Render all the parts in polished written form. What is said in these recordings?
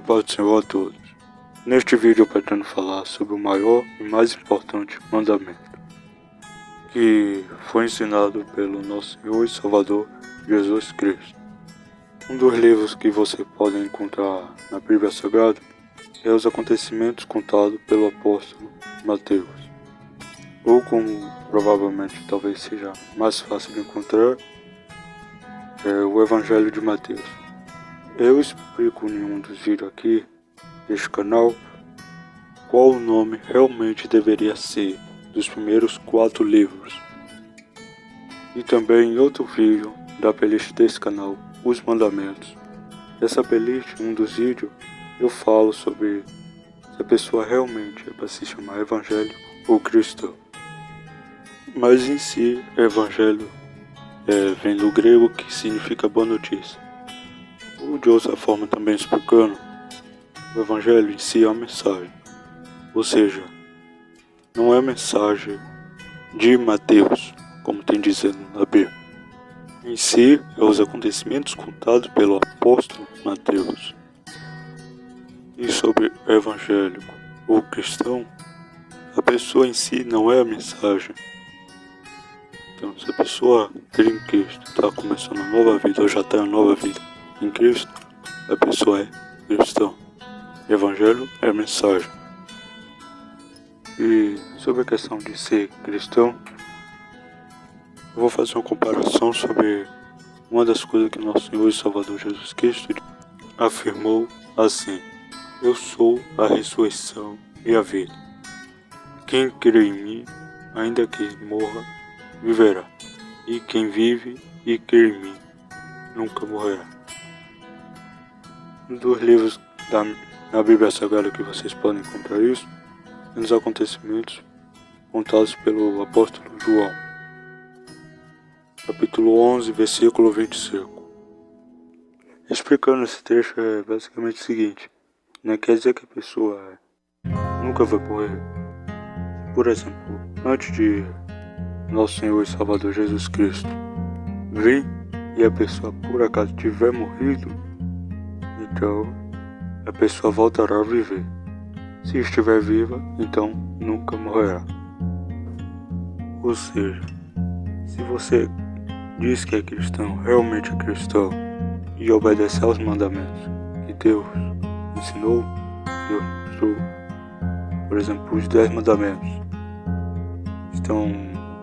paz do Senhor a todos. Neste vídeo eu pretendo falar sobre o maior e mais importante mandamento, que foi ensinado pelo nosso Senhor e Salvador Jesus Cristo. Um dos livros que você pode encontrar na Bíblia Sagrada é os acontecimentos contados pelo apóstolo Mateus, ou como provavelmente talvez seja mais fácil de encontrar, é o Evangelho de Mateus. Eu explico em um dos vídeos aqui deste canal qual o nome realmente deveria ser dos primeiros 4 livros. E também em outro vídeo da playlist desse canal, Os Mandamentos. Nessa playlist, um dos vídeos, eu falo sobre se a pessoa realmente é para se chamar evangélico ou cristão. Mas em si, evangelho vem do grego, que significa boa notícia. Ou de outra forma também explicando, o evangelho em si é uma mensagem. Ou seja, não é a mensagem de Mateus, como tem dizendo na Bíblia. Em si, é os acontecimentos contados pelo apóstolo Mateus. E sobre evangélico ou cristão, a pessoa em si não é a mensagem. Então, se a pessoa crê em Cristo, está começando uma nova vida ou já tem uma nova vida em Cristo, a pessoa é cristão. Evangelho é a mensagem. E sobre a questão de ser cristão, eu vou fazer uma comparação sobre uma das coisas que nosso Senhor e Salvador Jesus Cristo afirmou assim: eu sou a ressurreição e a vida. Quem crê em mim, ainda que morra, viverá. E quem vive e crê em mim, nunca morrerá. Um dos livros na Bíblia Sagrada que vocês podem encontrar isso, é nos acontecimentos contados pelo apóstolo João. Capítulo 11, versículo 25. Explicando esse trecho é basicamente o seguinte: não quer dizer que a pessoa nunca vai morrer. Por exemplo, antes de nosso Senhor e Salvador Jesus Cristo vir e a pessoa por acaso tiver morrido, então a pessoa voltará a viver. Se estiver viva, então nunca morrerá. Ou seja, se você diz que é cristão, realmente é cristão, e obedece aos mandamentos que Deus ensinou, Deus mostrou, por exemplo, os 10 mandamentos estão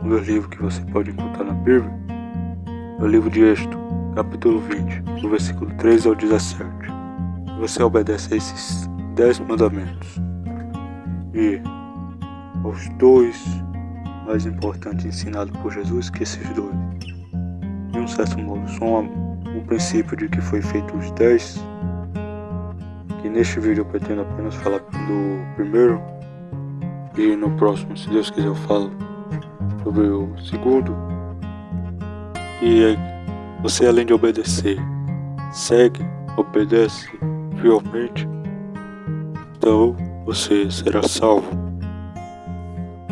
no livro que você pode encontrar na Bíblia, no livro de Êxodo, capítulo 20, do versículo 3 ao 17. Você obedece a esses 10 mandamentos e aos 2 mais importantes ensinados por Jesus, que esses 2, de um certo modo, são o princípio de que foi feito os 10, que neste vídeo eu pretendo apenas falar do primeiro, e no próximo, se Deus quiser, eu falo sobre o segundo. E você, além de obedecer, segue, obedece fielmente, então você será salvo.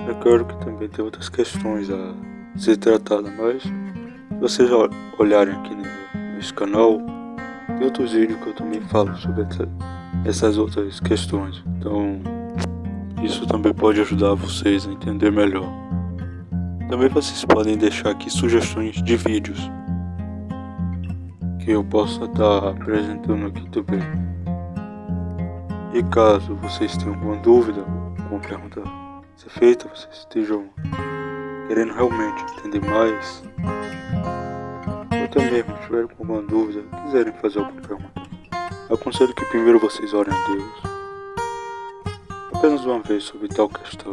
É claro que também tem outras questões a ser tratadas, mas se vocês olharem aqui nesse canal, tem outros vídeos que eu também falo sobre essas outras questões. Então isso também pode ajudar vocês a entender melhor. Também vocês podem deixar aqui sugestões de vídeos que eu possa estar apresentando aqui também. E caso vocês tenham alguma dúvida, alguma pergunta a ser feita, vocês estejam querendo realmente entender mais, ou até mesmo tiverem alguma dúvida, quiserem fazer alguma pergunta, aconselho que primeiro vocês orem a Deus apenas uma vez sobre tal questão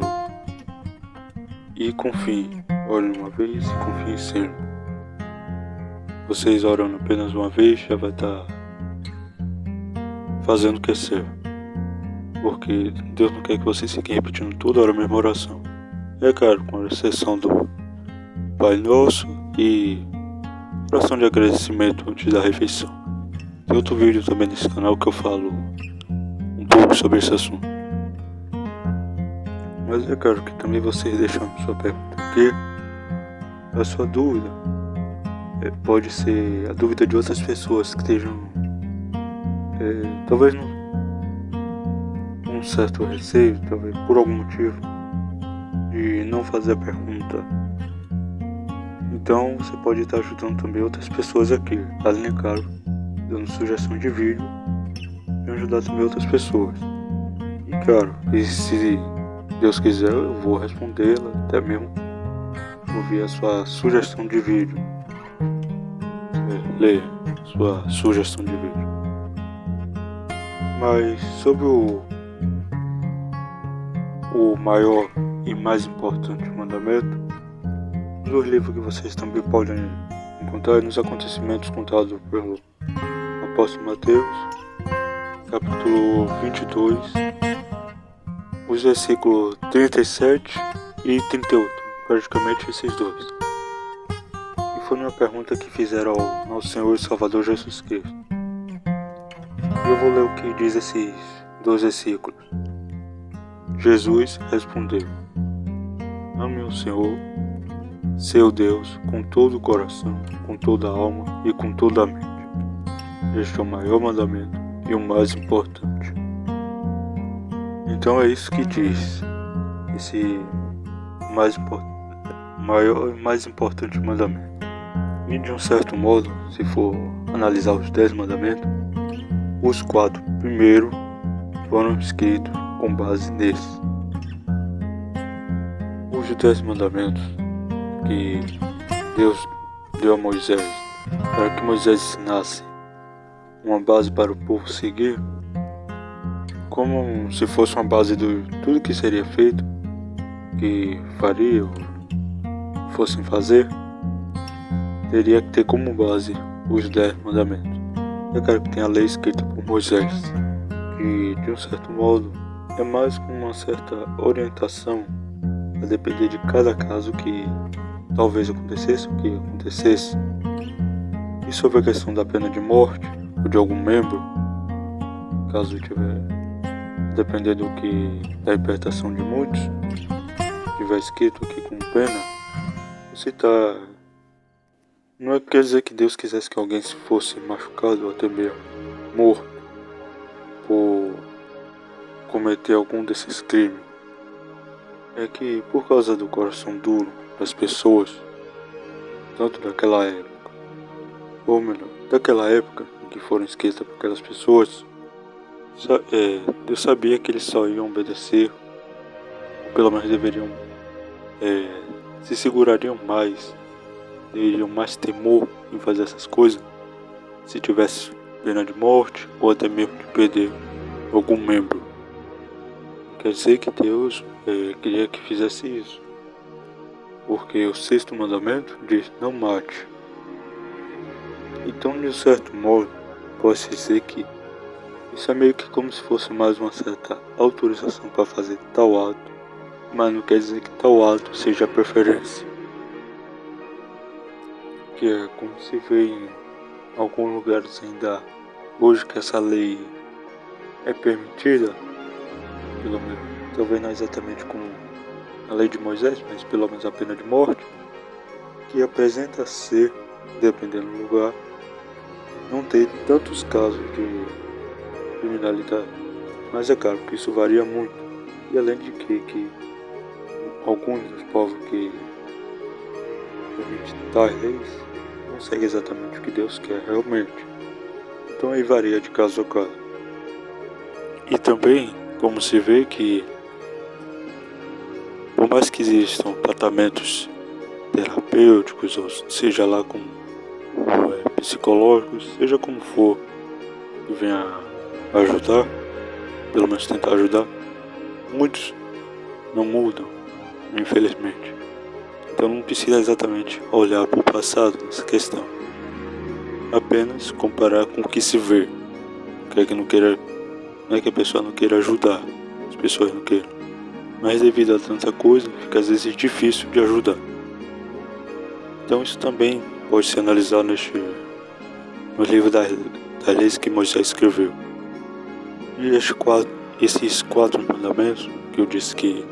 e confiem. Orem uma vez e confiem sempre. Vocês orando apenas uma vez já vai estar fazendo o que é certo, porque Deus não quer que vocês fiquem repetindo toda hora a mesma oração. É claro, com exceção do Pai Nosso e oração de agradecimento antes da refeição. Tem outro vídeo também nesse canal que eu falo um pouco sobre esse assunto. Mas é claro que também vocês deixando sua pergunta aqui, a sua dúvida pode ser a dúvida de outras pessoas que estejam talvez um certo receio, talvez por algum motivo, de não fazer a pergunta. Então você pode estar ajudando também outras pessoas aqui, além, é claro, dando sugestão de vídeo e ajudar também outras pessoas. E claro, e se Deus quiser, eu vou respondê-la, até mesmo ouvir a sua sugestão de vídeo. Ler sua sugestão de vídeo. Mas sobre o maior e mais importante mandamento, nos livros que vocês também podem encontrar nos acontecimentos contados pelo apóstolo Mateus, capítulo 22, os versículos 37 e 38, praticamente esses dois. E foi uma pergunta que fizeram ao nosso Senhor e Salvador Jesus Cristo. E eu vou ler o que diz esses dois versículos. Jesus respondeu: ame o Senhor, seu Deus, com todo o coração, com toda a alma e com toda a mente. Este é o maior mandamento e o mais importante. Então é isso que diz esse maior e mais importante mandamento. E de um certo modo, se for analisar os 10 mandamentos, os 4 primeiros foram escritos com base nesses. Os 10 mandamentos que Deus deu a Moisés para que Moisés ensinasse uma base para o povo seguir, como se fosse uma base de tudo que seria feito, que faria ou fossem fazer, teria que ter como base os 10 mandamentos. Eu quero que tenha a lei escrita por Moisés, que de um certo modo é mais com uma certa orientação, a depender de cada caso que talvez acontecesse o que acontecesse. E sobre a questão da pena de morte ou de algum membro, caso tiver, dependendo da interpretação de muitos, tiver escrito aqui com pena, você não quer dizer que Deus quisesse que alguém fosse machucado ou até mesmo morto por cometer algum desses crimes. É que por causa do coração duro das pessoas, tanto daquela época, ou melhor, daquela época em que foram escritas por aquelas pessoas, Deus sabia que eles só iam obedecer, ou pelo menos deveriam, se segurariam mais, teriam mais temor em fazer essas coisas, se tivesse pena de morte ou até mesmo de perder algum membro. Quer dizer que Deus queria que fizesse isso, porque o 6º mandamento diz: não mate. Então, de um certo modo, posso dizer que isso é meio que como se fosse mais uma certa autorização para fazer tal ato, mas não quer dizer que tal ato seja a preferência. Que é como se vê em alguns lugares ainda hoje que essa lei é permitida, pelo menos, talvez não exatamente como a lei de Moisés, mas pelo menos a pena de morte, que apresenta ser, dependendo do lugar, não ter tantos casos de criminalidade. Mas é claro que isso varia muito, e além de que alguns dos povos que permitem tais leis não seguem exatamente o que Deus quer realmente. Então aí varia de caso a caso. E também, como se vê que, por mais que existam tratamentos terapêuticos, ou seja lá como psicológicos, seja como for, que venha ajudar, pelo menos tentar ajudar, muitos não mudam, infelizmente. Então não precisa exatamente olhar para o passado nessa questão, apenas comparar com o que se vê. Não é que a pessoa não queira ajudar, as pessoas não queiram, mas devido a tanta coisa, fica às vezes difícil de ajudar. Então isso também pode ser analisado no livro das leis que Moisés escreveu. E esses 4 mandamentos, que eu disse que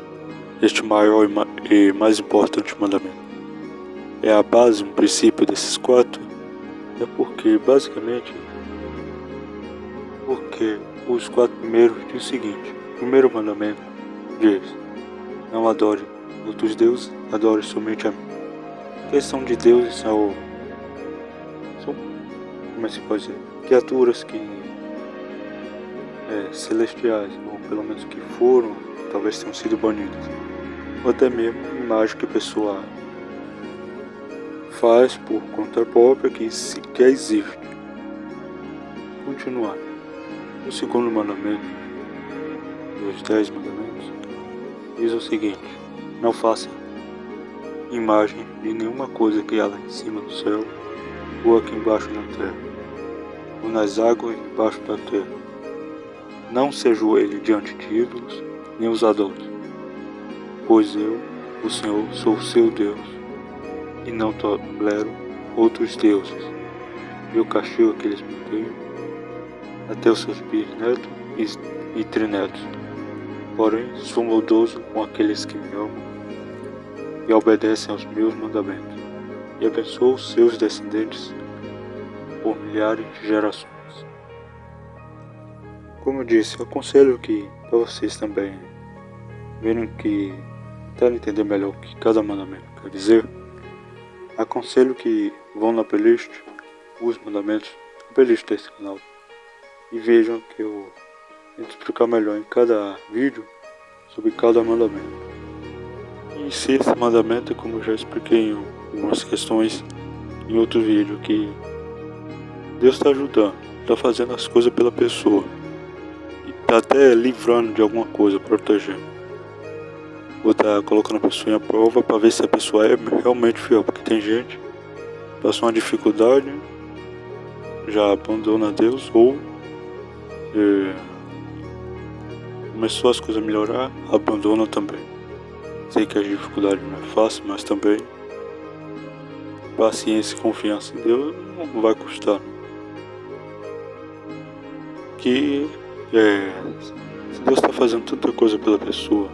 este maior e mais importante mandamento é a base, um princípio desses 4, é porque basicamente os 4 primeiros dizem o seguinte: primeiro mandamento diz: não adore outros deuses, adore somente a mim. A questão de deuses são, como é que se pode dizer, criaturas que celestiais, ou pelo menos que foram, talvez tenham sido banidas, ou até mesmo imagem que a pessoa faz por conta própria que sequer existe. Continuar. O segundo mandamento dos 10 mandamentos diz o seguinte: não faça imagem de nenhuma coisa que há lá em cima no céu, ou aqui embaixo na terra, ou nas águas debaixo da terra. Não se ajoelhe diante de ídolos, nem os adore, pois eu, o Senhor, sou o seu Deus, e não tolero outros deuses. Eu castigo aqueles que me odeiam, até os seus bisnetos e trinetos. Porém, sou maldoso com aqueles que me amam e obedecem aos meus mandamentos, e abençoo os seus descendentes por milhares de gerações. Como eu disse, eu aconselho que, para vocês também verem que tentarem entender melhor o que cada mandamento quer dizer, aconselho que vão na playlist, os mandamentos, na playlist desse canal, e vejam que eu tento explicar melhor em cada vídeo sobre cada mandamento. E se esse mandamento, como eu já expliquei em algumas questões em outro vídeo, que Deus está ajudando, está fazendo as coisas pela pessoa, e está até livrando de alguma coisa, protegendo, ou está colocando a pessoa em prova para ver se a pessoa é realmente fiel, porque tem gente que passou uma dificuldade, já abandona Deus, ou começou as coisas a melhorar, abandona também. Sei que a dificuldade não é fácil, mas também paciência e confiança em Deus não vai custar. Que se Deus está fazendo tanta coisa pela pessoa,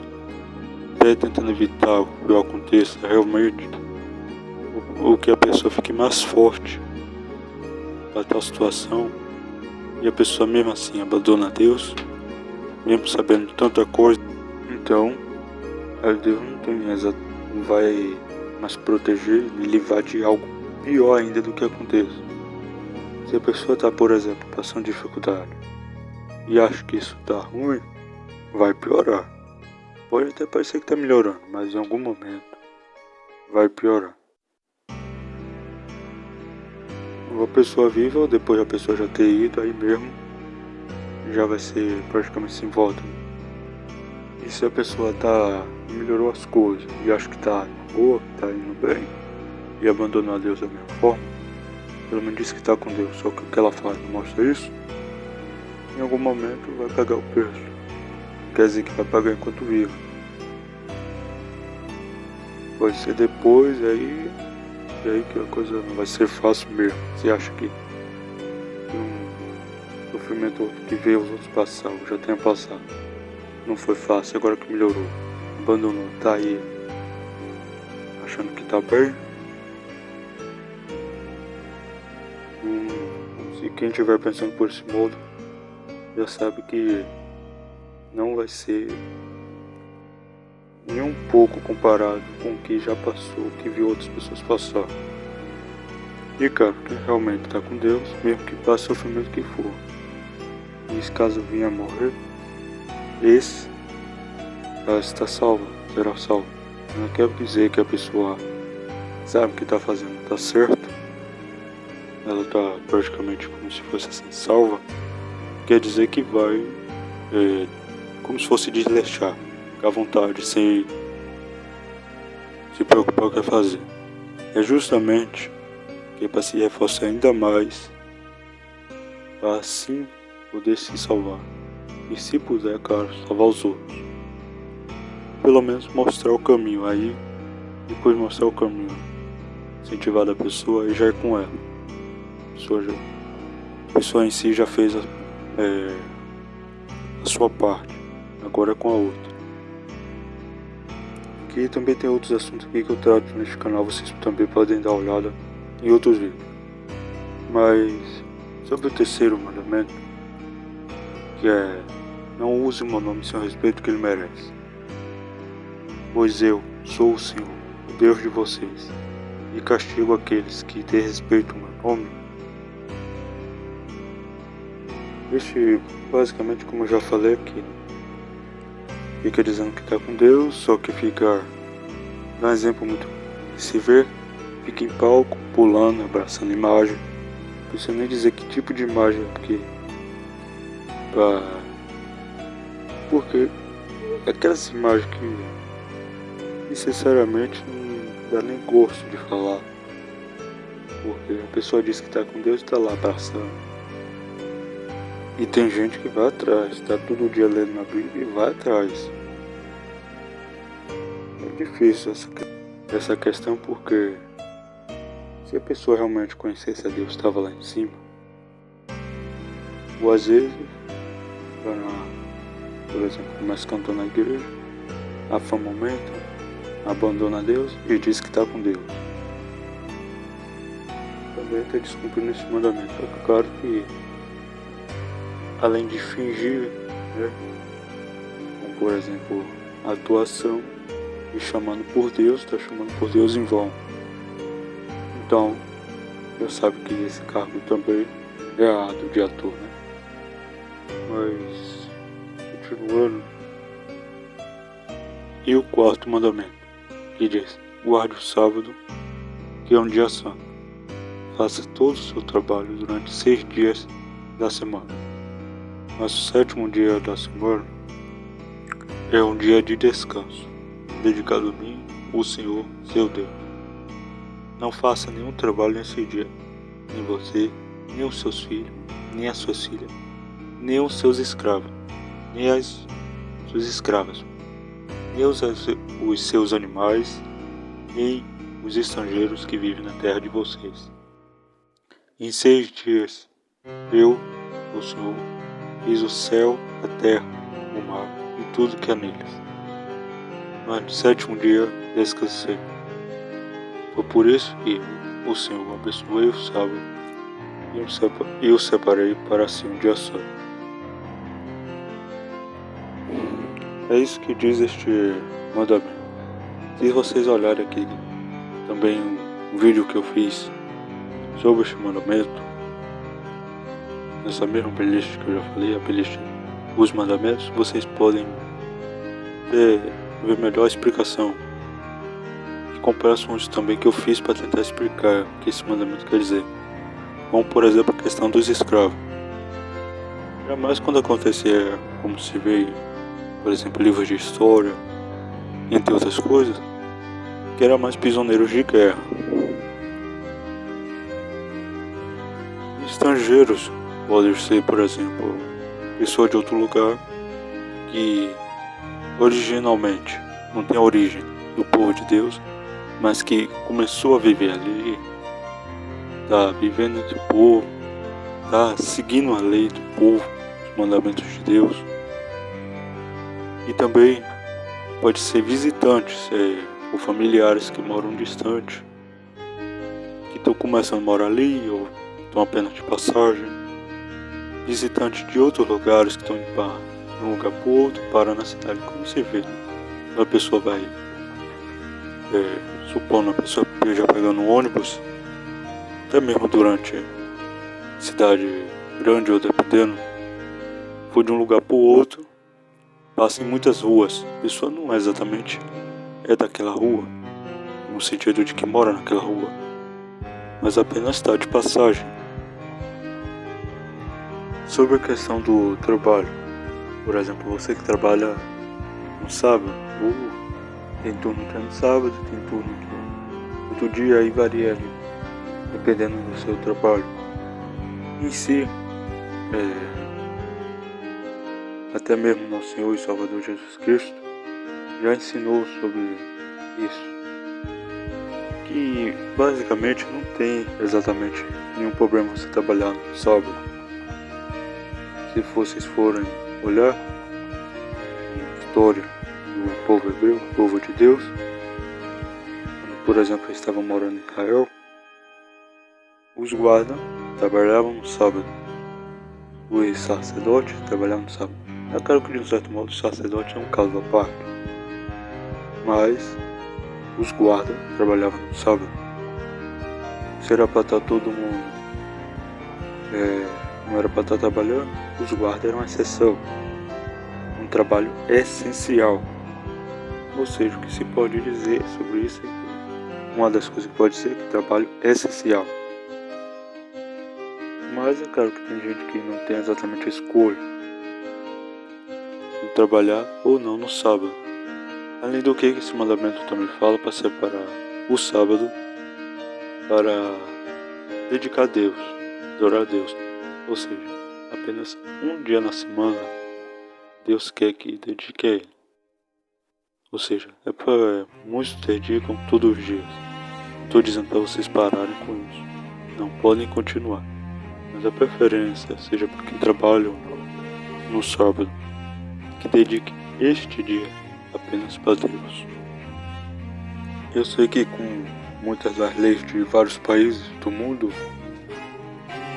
até tentando evitar que o pior aconteça, realmente, ou que a pessoa fique mais forte para tal situação, e a pessoa mesmo assim abandona Deus, mesmo sabendo de tanta coisa, então Deus não vai mais proteger e livrar de algo pior ainda do que aconteça. Se a pessoa está, por exemplo, passando dificuldade e acha que isso está ruim, vai piorar. Pode até parecer que está melhorando, mas em algum momento vai piorar. Ou a pessoa viva, ou depois a pessoa já ter ido, aí mesmo já vai ser praticamente sem volta. E se a pessoa melhorou as coisas e acha que tá boa, que tá indo bem, e abandonou a Deus da mesma forma, pelo menos diz que tá com Deus, só que o que ela faz não mostra isso, em algum momento vai pagar o preço. Não quer dizer que vai pagar enquanto vivo. Pode ser depois, aí que a coisa não vai ser fácil mesmo. Você acha que um sofrimento que veio os outros passar, ou já tenha passado, não foi fácil, agora que melhorou, abandonou, tá aí achando que tá bem. Se quem estiver pensando por esse modo, já sabe que não vai ser nem um pouco comparado com o que já passou, o que viu outras pessoas passar. E cara, que realmente tá com Deus, mesmo que passe o sofrimento que for, e se caso vinha a morrer, esse está salvo, será salvo. Não quer dizer que a pessoa sabe o que está fazendo, está certo, ela está praticamente como se fosse assim, salva. Quer dizer que vai como se fosse desleixar, ficar à vontade, sem se preocupar com o que vai fazer. É justamente que é para se reforçar ainda mais, para assim poder se salvar. E se puder, claro, salvar os outros. Pelo menos mostrar o caminho. Aí, depois de mostrar o caminho, incentivar a pessoa, aí já é com ela. A pessoa em si já fez a sua parte. Agora é com a outra. Aqui também tem outros assuntos aqui que eu trato neste canal. Vocês também podem dar uma olhada em outros vídeos. Mas sobre o terceiro mandamento, que é não use o meu nome sem o respeito que ele merece. Pois eu sou o Senhor, o Deus de vocês, e castigo aqueles que desrespeitam o meu nome. Este, basicamente, como eu já falei aqui, fica dizendo que está com Deus, só que fica, dá um exemplo muito que se vê, fica em palco, pulando, abraçando imagem. Não precisa nem dizer que tipo de imagem é, porque aquelas imagens que sinceramente não dá nem gosto de falar. Porque a pessoa diz que está com Deus e está lá abraçando. E tem gente que vai atrás, está todo dia lendo na Bíblia e vai atrás. É difícil essa questão, porque se a pessoa realmente conhecesse a Deus, estava lá em cima, ou às vezes, por exemplo, começa cantando na igreja, a fama aumenta, abandona Deus e diz que está com Deus. Também está descumprindo esse mandamento. É claro que, além de fingir, né, como por exemplo a atuação, e chamando por Deus, está chamando por Deus em vão. Então, eu sabe que esse cargo também é errado de ator, né? Mas, continuando, e o quarto mandamento, que diz: guarde o sábado, que é um dia santo. Faça todo o seu trabalho durante 6 dias da semana. Mas o 7º dia da semana é um dia de descanso, dedicado a mim, o Senhor, seu Deus. Não faça nenhum trabalho nesse dia, nem você, nem os seus filhos, nem as suas filhas, nem os seus escravos, nem as suas escravas, nem os seus animais, nem os estrangeiros que vivem na terra de vocês. Em 6 dias, eu, o Senhor, fiz o céu, a terra, o mar e tudo que há neles. Mas no 7º dia descansei. Foi por isso que o Senhor abençoei o sábado e o separei para si um dia santo. É isso que diz este mandamento. Se vocês olharem aqui também um vídeo que eu fiz sobre este mandamento, nessa mesma playlist que eu já falei, a playlist Os Mandamentos, vocês podem ver melhor a explicação e comparações também que eu fiz para tentar explicar o que esse mandamento quer dizer. Como por exemplo a questão dos escravos. Jamais quando acontecer, como se vê, por exemplo, livros de história, entre outras coisas, que era mais prisioneiros de guerra. Estrangeiros podem ser, por exemplo, pessoa de outro lugar que originalmente não tem a origem do povo de Deus, mas que começou a viver ali, tá vivendo entre o povo, tá seguindo a lei do povo, os mandamentos de Deus. E também pode ser visitantes, ou familiares que moram distante, que estão começando a morar ali ou estão apenas de passagem. Visitantes de outros lugares que estão indo para um lugar para outro, parar na cidade. Como você vê, a pessoa vai, supondo a pessoa esteja pegando um ônibus, até mesmo durante cidade grande ou dependendo, for de um lugar para o outro, passa em muitas ruas. A pessoa não é exatamente daquela rua, no sentido de que mora naquela rua, mas apenas está de passagem. Sobre a questão do trabalho, por exemplo, você que trabalha no sábado, ou tem turno que é no sábado, tem turno que é outro dia, aí varia ali, dependendo do seu trabalho. Em si, até mesmo nosso Senhor e Salvador Jesus Cristo já ensinou sobre isso, que basicamente não tem exatamente nenhum problema você trabalhar no sábado. Se vocês forem olhar a história do povo hebreu, povo de Deus, quando, por exemplo, eles estavam morando em Israel, os guardas trabalhavam no sábado, os sacerdotes trabalhavam no sábado, É claro que de um certo modo o sacerdote é um caso à parte, mas os guardas trabalhavam no sábado. Se era para estar todo mundo, não era para estar trabalhando, os guardas eram uma exceção, um trabalho essencial. Ou seja, o que se pode dizer sobre isso é que uma das coisas que pode ser que trabalho é essencial. Mas é claro que tem gente que não tem exatamente a escolha de trabalhar ou não no sábado. Além do que esse mandamento também fala para separar o sábado para dedicar a Deus, adorar a Deus. Ou seja, apenas um dia na semana Deus quer que dedique a Ele. Ou seja, muitos dedicam todos os dias. Estou dizendo para vocês pararem com isso. Não podem continuar. Mas a preferência seja para quem trabalha ou não no sábado, que dedique este dia apenas para Deus. Eu sei que com muitas das leis de vários países do mundo,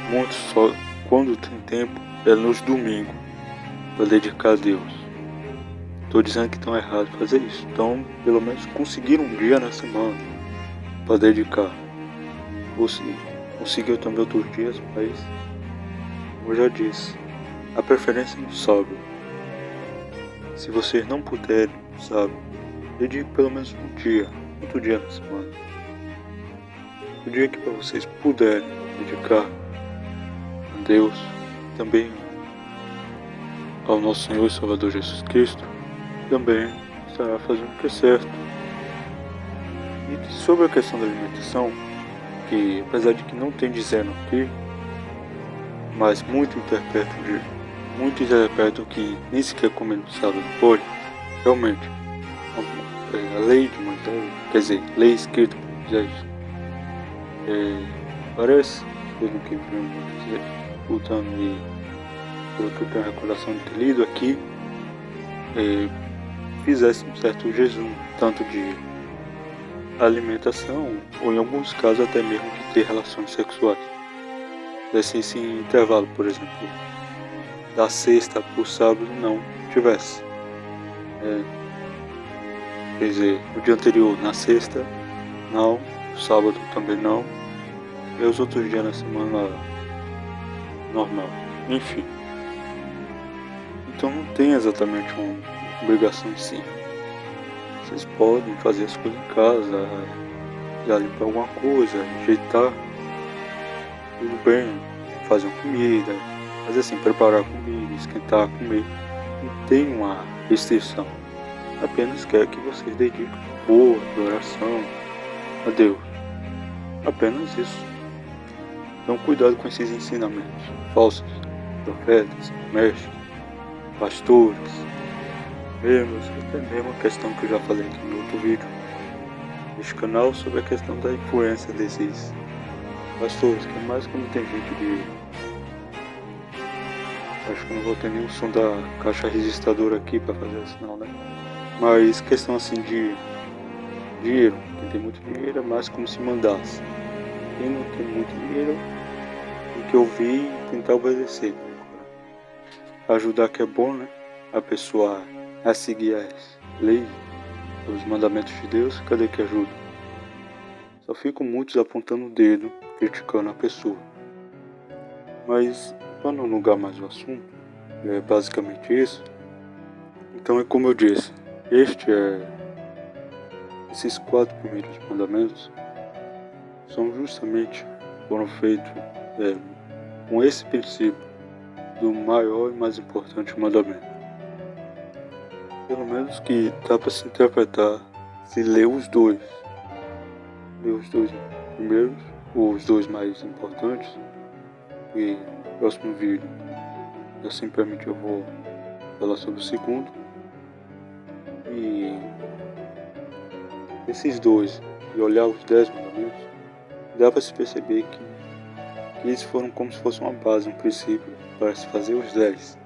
muitos só quando tem tempo é nos domingos para dedicar a Deus. Estou dizendo que estão errados fazer isso. Então, pelo menos conseguir um dia na semana para dedicar. Conseguiu também outros dias, mas, como eu já disse, a preferência é no sábado. Se vocês não puderem, sabe, dedique pelo menos outro dia na semana. O dia que para vocês puderem dedicar a Deus, também ao nosso Senhor e Salvador Jesus Cristo, também estará fazendo o que é certo. E sobre a questão da alimentação, que apesar de que não tem dizendo aqui, mas muitos interpretam que nem sequer comer no sábado pode. Realmente, a lei de Moisés, quer dizer, lei escrita por Moisés, parece, pelo que vemos escutando e pelo que eu tenho a recordação de ter lido aqui, fizesse um certo jejum, tanto de alimentação ou em alguns casos até mesmo de ter relações sexuais. Desse esse intervalo, por exemplo, da sexta para o sábado não tivesse. Quer dizer, o dia anterior na sexta não, sábado também não, e os outros dias na semana normal. Enfim. Então não tem exatamente uma obrigação em si. Vocês podem fazer as coisas em casa, já limpar alguma coisa, ajeitar, tudo bem, fazer uma comida, mas assim, preparar a comida, esquentar, comer, não tem uma restrição. Apenas quer que vocês dediquem boa adoração a Deus. Apenas isso. Então cuidado com esses ensinamentos falsos, profetas, mestres, pastores, até mesmo a questão que eu já falei aqui no outro vídeo neste canal sobre a questão da influência desses pastores, que é mais quando tem gente de... Acho que não vou ter nenhum som da caixa registradora aqui para fazer isso não, né? Mas questão assim de dinheiro, quem tem muito dinheiro é mais como se mandasse. Quem não tem muito dinheiro, o que eu vi, tentar obedecer. Ajudar que é bom, né? A pessoa a seguir as leis, os mandamentos de Deus, cadê que ajuda? Só ficam muitos apontando o dedo, criticando a pessoa. Mas, para não alongar mais o assunto, é basicamente isso. Então é como eu disse, esses 4 primeiros mandamentos foram feitos com esse princípio do maior e mais importante mandamento. Pelo menos que dá para se interpretar se ler os dois primeiros, os dois mais importantes, e no próximo vídeo, assim permite, eu vou falar sobre o segundo. E esses dois, e olhar os 10 mandamentos, dá para se perceber que eles foram como se fosse uma base, um princípio para se fazer os 10.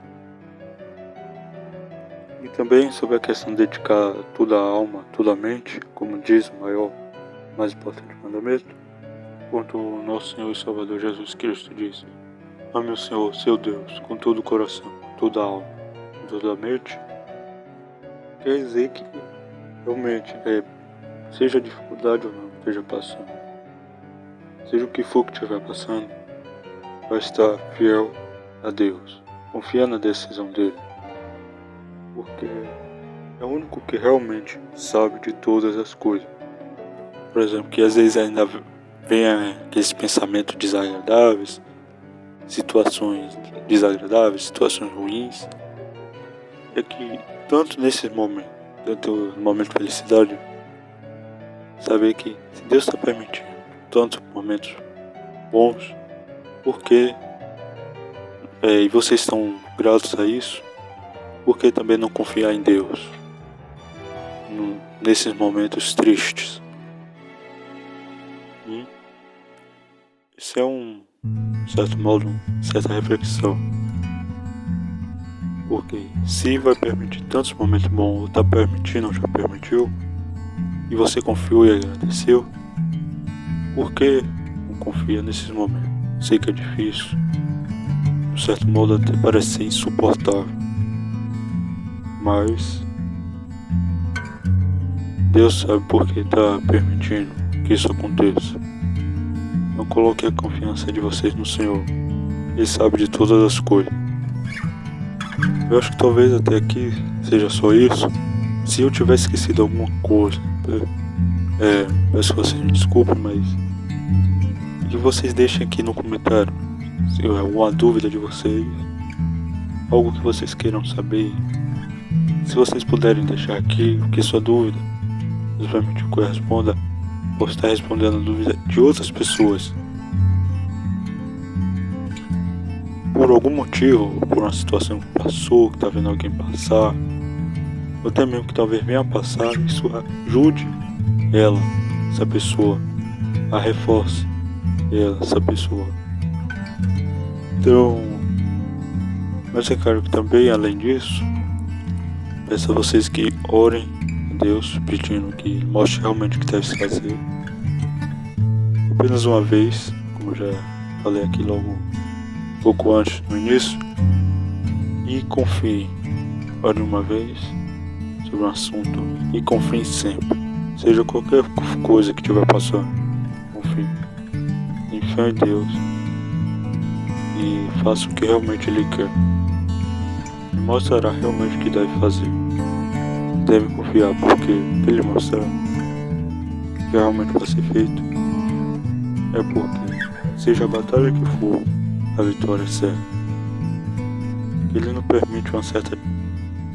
E também sobre a questão de dedicar toda a alma, toda a mente, como diz o maior, mais importante mandamento, quanto o nosso Senhor e Salvador Jesus Cristo diz: ame o Senhor, seu Deus, com todo o coração, com toda a alma, totalmente, quer dizer que realmente, seja a dificuldade ou não que esteja passando, seja o que for que estiver passando, vai estar fiel a Deus, confia na decisão dele, porque é o único que realmente sabe de todas as coisas. Por exemplo, que às vezes ainda vem aqueles pensamentos desagradáveis, situações desagradáveis, situações ruins. É que tanto nesse momento, tanto no momento de felicidade, saber que se Deus está permitindo tantos momentos bons, porque e vocês estão gratos a isso, por que também não confiar em Deus nesses momentos tristes? Isso é de certo modo, certa reflexão. Porque se vai permitir tantos momentos bons, ou está permitindo, ou já permitiu, e você confiou e agradeceu, por que não confia nesses momentos? Sei que é difícil, de certo modo até parece ser insuportável, mas Deus sabe por que está permitindo que isso aconteça. Não coloque a confiança de vocês no Senhor, Ele sabe de todas as coisas. Eu acho que talvez até aqui seja só isso. Se eu tiver esquecido alguma coisa, peço que vocês me desculpem, mas que vocês deixem aqui no comentário se alguma dúvida de vocês, algo que vocês queiram saber. Se vocês puderem deixar aqui o que é sua dúvida, Deus vai permitir que eu responda. Posso estar respondendo a dúvida de outras pessoas. Por algum motivo, por uma situação que passou, que está vendo alguém passar, ou até mesmo que talvez venha passar, isso ajude ela, essa pessoa, a reforce ela, essa pessoa. Então, mas é claro que também, além disso, peço a vocês que orem a Deus, pedindo que Ele mostre realmente o que deve se fazer. Apenas uma vez, como eu já falei aqui logo um pouco antes, no início, e confie. Ore uma vez sobre um assunto e confie sempre. Seja qualquer coisa que estiver passando, confie. Em fé em Deus e faça o que realmente Ele quer. Ele mostrará realmente o que deve fazer. Deve confiar, porque Ele mostrar o que realmente vai ser feito. É porque, seja a batalha que for, a vitória é certa. Ele não permite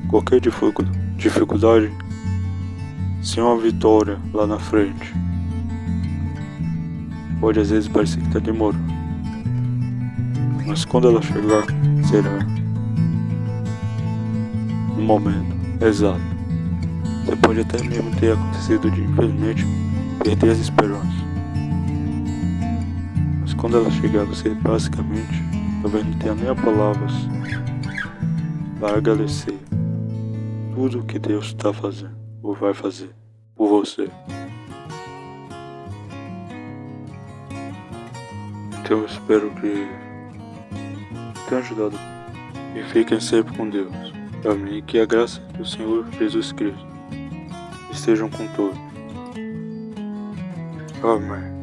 qualquer dificuldade sem uma vitória lá na frente. Pode às vezes parecer que está demorando, mas quando ela chegar, será no momento exato. Você pode até mesmo ter acontecido de, infelizmente, perder as esperanças, mas quando ela chegar, você basicamente talvez não tenha nem palavras para agradecer tudo que Deus está fazendo ou vai fazer por você. Então eu espero que tenha ajudado. E fiquem sempre com Deus. Amém. E que a graça do Senhor Jesus Cristo estejam com todos. Amém.